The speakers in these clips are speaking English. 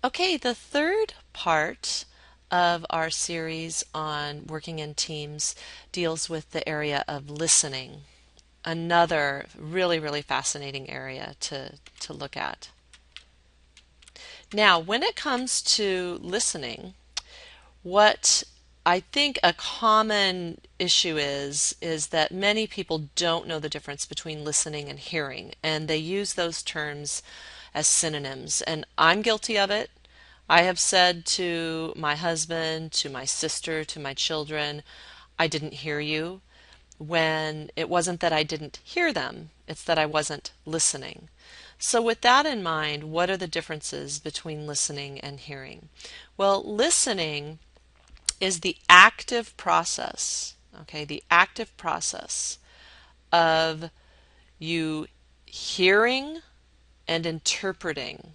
Okay, the third part of our series on working in teams deals with the area of listening, another really fascinating area to look at. Now, when it comes to listening, what I think a common issue is that many people don't know the difference between listening and hearing, and they use those terms as synonyms, and I'm guilty of it. I have said to my husband, to my sister, to my children, I didn't hear you, when it wasn't that I didn't hear them, it's that I wasn't listening. So, with that in mind, what are the differences between listening and hearing? Well, listening is the active process, okay, the active process of you hearing and interpreting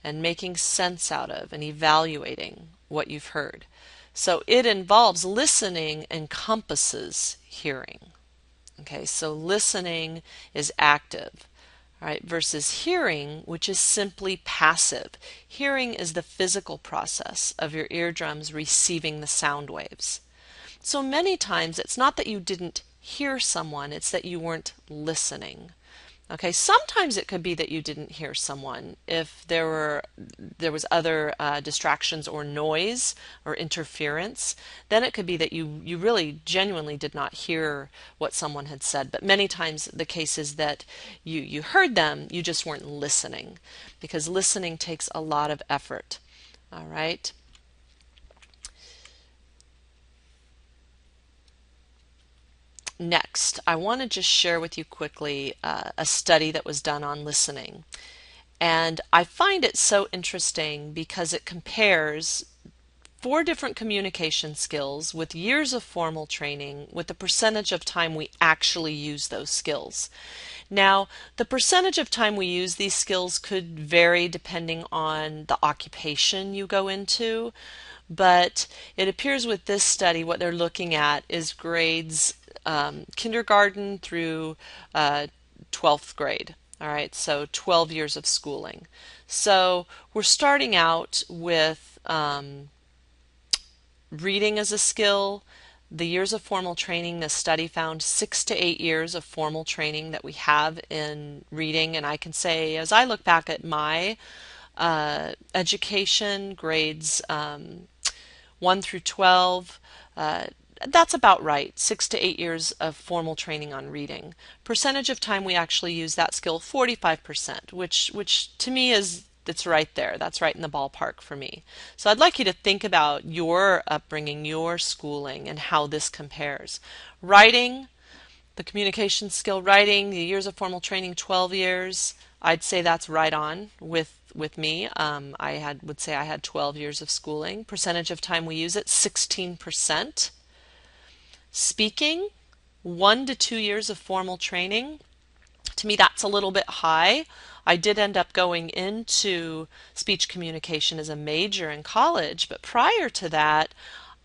and making sense out of and evaluating what you've heard. So it involves listening encompasses hearing. Okay, so listening is active, right, versus hearing, which is simply passive. Hearing is the physical process of your eardrums receiving the sound waves. So many times it's not that you didn't hear someone, it's that you weren't listening. Okay, sometimes it could be that you didn't hear someone if there was other distractions or noise or interference. Then it could be that you really genuinely did not hear what someone had said. But many times the case is that you heard them, you just weren't listening, because listening takes a lot of effort. All right. Next, I want to just share with you quickly a study that was done on listening. And I find it so interesting because it compares 4 different communication skills with years of formal training with the percentage of time we actually use those skills. Now, the percentage of time we use these skills could vary depending on the occupation you go into, but it appears with this study what they're looking at is grades kindergarten through 12th grade. All right, so 12 years of schooling. So we're starting out with reading as a skill. The years of formal training, the study found 6 to 8 years of formal training that we have in reading. And I can say, as I look back at my education, grades 1 through 12, that's about right. 6 to 8 years of formal training on reading. Percentage of time we actually use that skill, 45%, which to me is it's right there. That's right in the ballpark for me. So I'd like you to think about your upbringing, your schooling, and how this compares. Writing, the communication skill writing, the years of formal training, 12 years. I'd say that's right on with me. Would say I had 12 years of schooling. Percentage of time we use it, 16%. Speaking, 1 to 2 years of formal training. To me, that's a little bit high. I did end up going into speech communication as a major in college, but prior to that,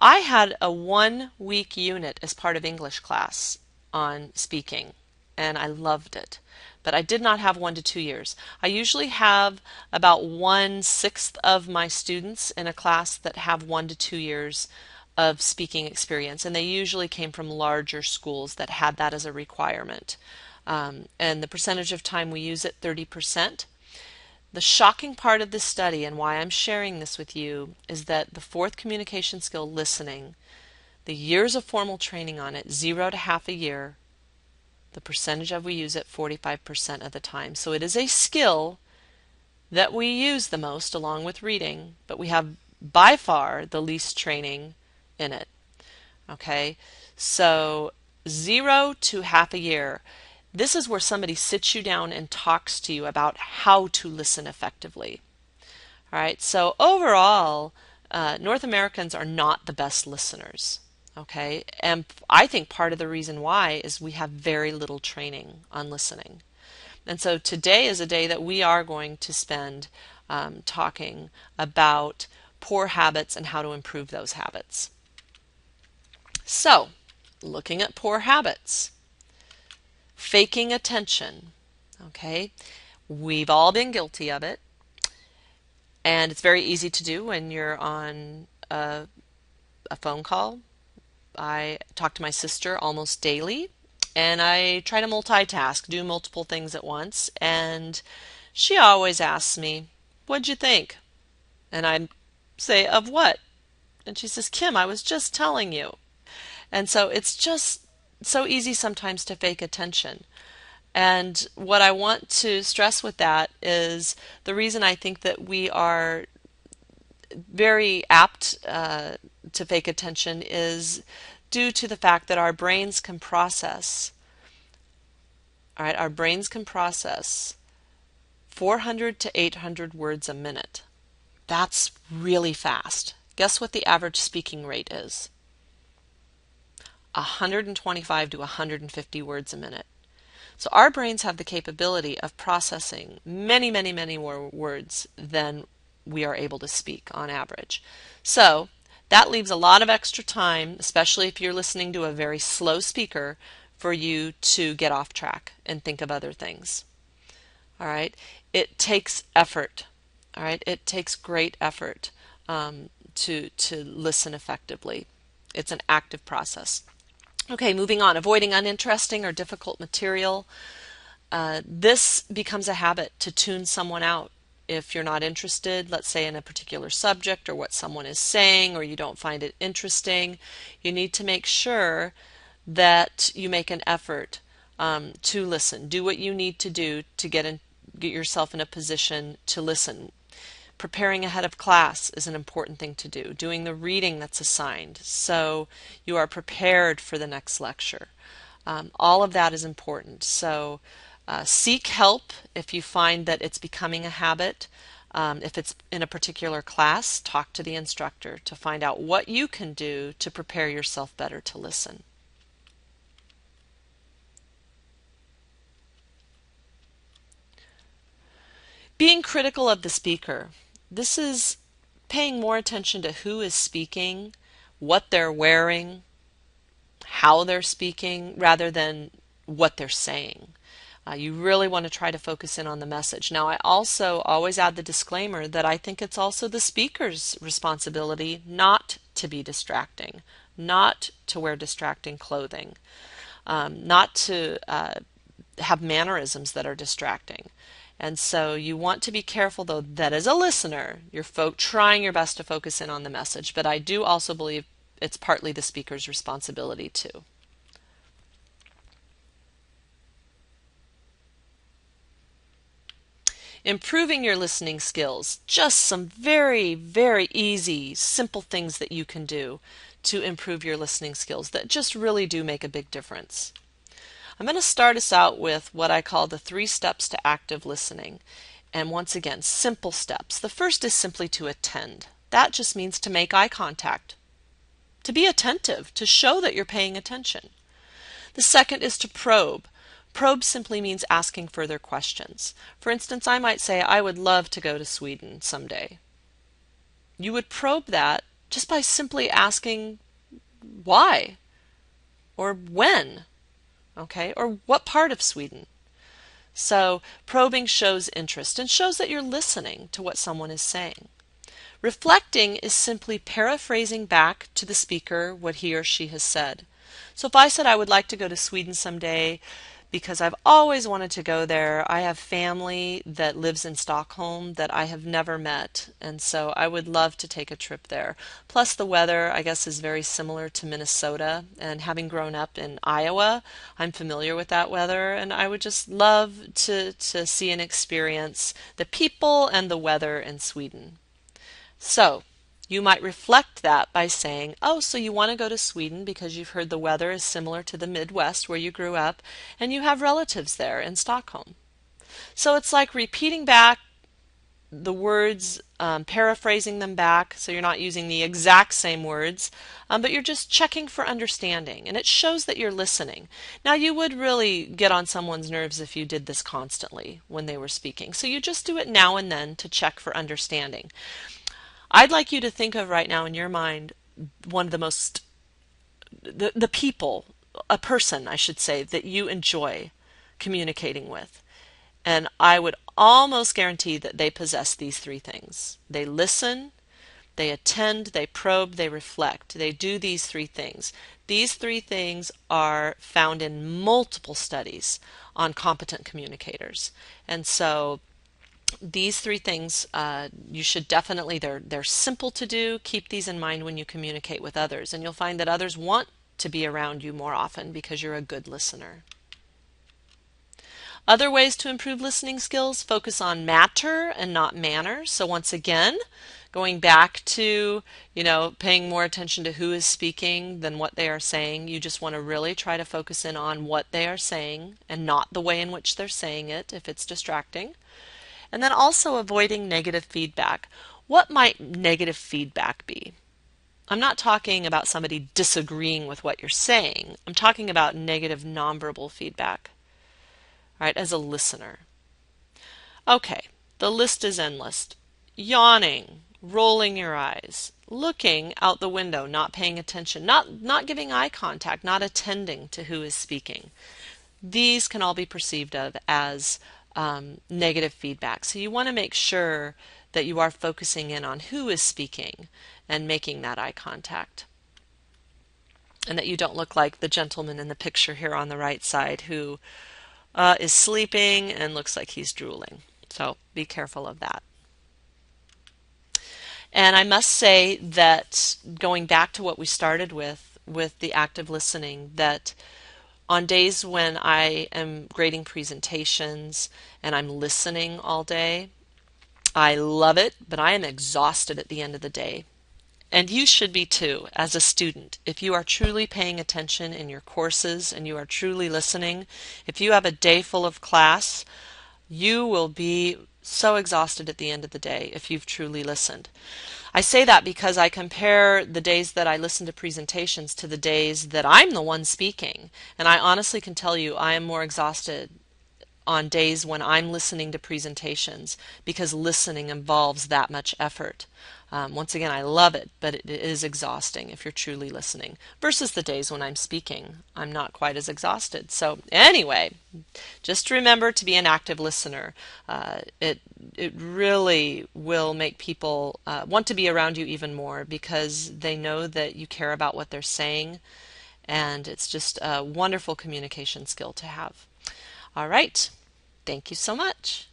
I had a 1 week unit as part of English class on speaking, and I loved it. But I did not have 1 to 2 years. I usually have about 1/6 of my students in a class that have 1 to 2 years of speaking experience, and they usually came from larger schools that had that as a requirement. And the percentage of time we use it, 30%. The shocking part of this study, and why I'm sharing this with you, is that the fourth communication skill, listening, the years of formal training on it, 0 to half a year, the percentage of we use it, 45% of the time. So it is a skill that we use the most along with reading, but we have by far the least training in it. Okay, so 0 to half a year. This is where somebody sits you down and talks to you about how to listen effectively. All right, so overall, North Americans are not the best listeners. Okay, and I think part of the reason why is we have very little training on listening. And so today is a day that we are going to spend talking about poor habits and how to improve those habits. So, looking at poor habits, faking attention, okay? We've all been guilty of it. And it's very easy to do when you're on a phone call. I talk to my sister almost daily, and I try to multitask, do multiple things at once. And she always asks me, "What'd you think?" And I say, "Of what?" And she says, "Kim, I was just telling you." And so it's just so easy sometimes to fake attention. And what I want to stress with that is the reason I think that we are very apt to fake attention is due to the fact that our brains can process, all right, our brains can process 400 to 800 words a minute. That's really fast. Guess what the average speaking rate is? 125 to 150 words a minute. So our brains have the capability of processing many, many, many more words than we are able to speak on average. So that leaves a lot of extra time, especially if you're listening to a very slow speaker, for you to get off track and think of other things. All right. It takes effort. All right. It takes great effort to listen effectively. It's an active process. Okay, moving on. Avoiding uninteresting or difficult material. This becomes a habit to tune someone out. If you're not interested, let's say in a particular subject or what someone is saying, or you don't find it interesting, you need to make sure that you make an effort to listen. Do what you need to do to get yourself in a position to listen. Preparing ahead of class is an important thing to do. Doing the reading that's assigned so you are prepared for the next lecture. All of that is important. So seek help if you find that it's becoming a habit. If it's in a particular class, talk to the instructor to find out what you can do to prepare yourself better to listen. Being critical of the speaker. This is paying more attention to who is speaking, what they're wearing, how they're speaking, rather than what they're saying. You really want to try to focus in on the message. Now, I also always add the disclaimer that I think it's also the speaker's responsibility not to be distracting, not to wear distracting clothing, not to have mannerisms that are distracting. And so you want to be careful, though, that as a listener, you're trying your best to focus in on the message. But I do also believe it's partly the speaker's responsibility too. Improving your listening skills. Just some very, very easy, simple things that you can do to improve your listening skills that just really do make a big difference. I'm going to start us out with what I call the 3 steps to active listening. And once again, simple steps. The first is simply to attend. That just means to make eye contact, to be attentive, to show that you're paying attention. The second is to probe. Probe simply means asking further questions. For instance, I might say, I would love to go to Sweden someday. You would probe that just by simply asking why or when. Okay, or what part of Sweden? So probing shows interest and shows that you're listening to what someone is saying. Reflecting is simply paraphrasing back to the speaker what he or she has said. So if I said I would like to go to Sweden someday because I've always wanted to go there, I have family that lives in Stockholm that I have never met, and so I would love to take a trip there. Plus the weather, I guess, is very similar to Minnesota, and having grown up in Iowa, I'm familiar with that weather, and I would just love to see and experience the people and the weather in Sweden. So you might reflect that by saying, oh, so you want to go to Sweden because you've heard the weather is similar to the Midwest where you grew up and you have relatives there in Stockholm. So it's like repeating back the words, paraphrasing them back, so you're not using the exact same words, but you're just checking for understanding, and it shows that you're listening. Now, you would really get on someone's nerves if you did this constantly when they were speaking, so you just do it now and then to check for understanding. I'd like you to think of right now in your mind one of the people, a person, I should say, that you enjoy communicating with. And I would almost guarantee that they possess these three things. They listen, they attend, they probe, they reflect. They do these three things. These three things are found in multiple studies on competent communicators. And so these three things you should definitely, they're simple to do. Keep these in mind when you communicate with others, and you'll find that others want to be around you more often because you're a good listener. Other ways to improve listening skills: focus on matter and not manner. So once again, going back to, paying more attention to who is speaking than what they are saying. You just want to really try to focus in on what they are saying and not the way in which they're saying it if it's distracting. And then also avoiding negative feedback. What might negative feedback be? I'm not talking about somebody disagreeing with what you're saying. I'm talking about negative nonverbal feedback, right, as a listener. Okay, the list is endless. Yawning, rolling your eyes, looking out the window, not paying attention, not giving eye contact, not attending to who is speaking. These can all be perceived of as negative feedback. So you want to make sure that you are focusing in on who is speaking and making that eye contact. And that you don't look like the gentleman in the picture here on the right side who is sleeping and looks like he's drooling. So be careful of that. And I must say that, going back to what we started with the active listening, that on days when I am grading presentations and I'm listening all day, I love it, but I am exhausted at the end of the day. And you should be too, as a student. If you are truly paying attention in your courses and you are truly listening, if you have a day full of class, you will be so exhausted at the end of the day if you've truly listened. I say that because I compare the days that I listen to presentations to the days that I'm the one speaking. And I honestly can tell you I am more exhausted on days when I'm listening to presentations, because listening involves that much effort. Once again, I love it, but it is exhausting if you're truly listening, versus the days when I'm speaking. I'm not quite as exhausted. So anyway, just remember to be an active listener. It really will make people want to be around you even more, because they know that you care about what they're saying, and it's just a wonderful communication skill to have. All right. Thank you so much.